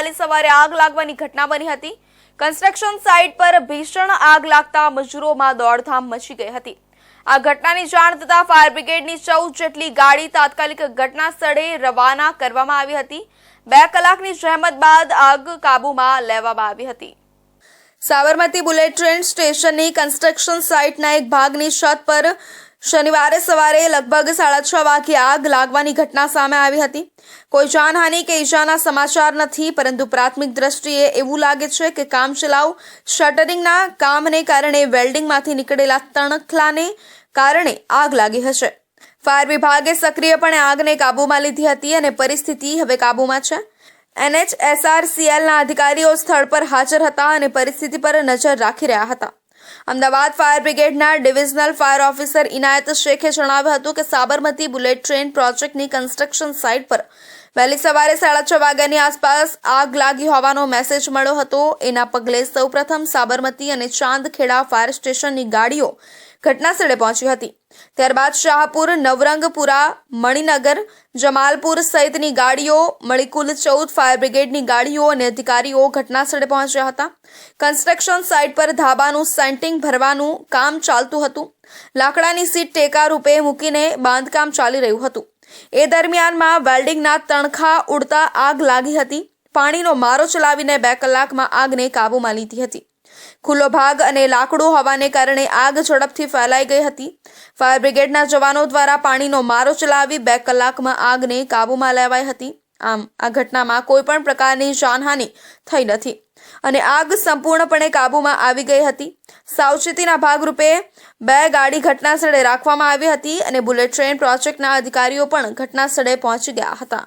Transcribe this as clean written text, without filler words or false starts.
વહેલી સવારે આગ લાગવાની ઘટના બની હતી। કન્સ્ટ્રક્શન સાઇટ પર ભીષણ આગ લાગતા મજૂરોમાં દોડધામ મચી ગઈ હતી। આ ઘટનાની જાણ થતાં ફાયર બ્રિગેડની 14 જેટલી ગાડી તાત્કાલિક ઘટના સ્થળે રવાના કરવામાં આવી હતી। 2 કલાકની જહેમત બાદ આગ કાબૂમાં લેવામાં આવી હતી। સાબરમતી બુલેટ ટ્રેન સ્ટેશનની કન્સ્ટ્રક્શન સાઇટના એક ભાગની છત પર શનિવારે સવારે લગભગ 6:30 વાગે આગ લાગવાની ઘટના સામે આવી હતી। કોઈ જાનહાનિ કે ઈજાના સમાચાર નથી, પરંતુ પ્રાથમિક દ્રષ્ટિએ એવું લાગે છે કે કામચલાઉ શટરિંગના કામને કારણે વેલ્ડિંગમાંથી નીકળેલા તણખલાને કારણે આગ લાગી હશે। ફાયર વિભાગે સક્રિયપણે આગને કાબૂમાં લીધી હતી અને પરિસ્થિતિ હવે કાબૂમાં છે। NHSRCLના અધિકારીઓ સ્થળ પર હાજર હતા અને પરિસ્થિતિ પર નજર રાખી રહ્યા હતા। અમદાવાદ ફાયર બ્રિગેડના ડિવિઝનલ ફાયર ઓફિસર ઇનાયત શેખે જણાવ્યું હતું કે સાબરમતી બુલેટ ટ્રેન પ્રોજેક્ટની કન્સ્ટ્રક્શન સાઇટ પર વહેલી સવારે 6:30 વાગ્યાની આસપાસ આગ લાગી હોવાનો મેસેજ મળ્યો હતો। એના પગલે સૌપ્રથમ સાબરમતી અને ચાંદખેડા ફાયર સ્ટેશનની ગાડીઓ ઘટનાસ્થળે પહોંચી હતી। ત્યારબાદ શાહપુર, નવરંગપુરા, મણિનગર, જમાલપુર સહિતની ગાડીઓ મળી કુલ 14 ફાયર બ્રિગેડની ગાડીઓ અને અધિકારીઓ ઘટનાસ્થળે પહોંચ્યા હતા। કન્સ્ટ્રક્શન સાઇટ પર ધાબાનું સેન્ટિંગ ભરવાનું કામ ચાલતું હતું। લાકડાની સીટ ટેકા રૂપે મૂકીને બાંધકામ ચાલી રહ્યું હતું। એ દરમિયાનમાં વેલ્ડિંગના તણખા ઉડતા આગ લાગી હતી। પાણીનો મારો ચલાવીને 2 કલાકમાં આગને કાબૂમાં લીધી હતી। ખુલ્લો ભાગ અને લાકડું હોવાને કારણે આગ ઝડપથી ફેલાઈ ગઈ હતી। ફાયર બ્રિગેડના જવાનો દ્વારા પાણીનો મારો ચલાવી 2 કલાકમાં આગને કાબૂમાં લેવાઈ હતી। આમ આ ઘટનામાં કોઈ પણ પ્રકારની જાનહાનિ થઈ નથી અને આગ સંપૂર્ણપણે કાબૂમાં આવી ગઈ હતી। સાવચેતીના ભાગરૂપે 2 ગાડી ઘટનાસ્થળે રાખવામાં આવી હતી અને બુલેટ ટ્રેન પ્રોજેક્ટના અધિકારીઓ પણ ઘટનાસ્થળે પહોંચી ગયા હતા।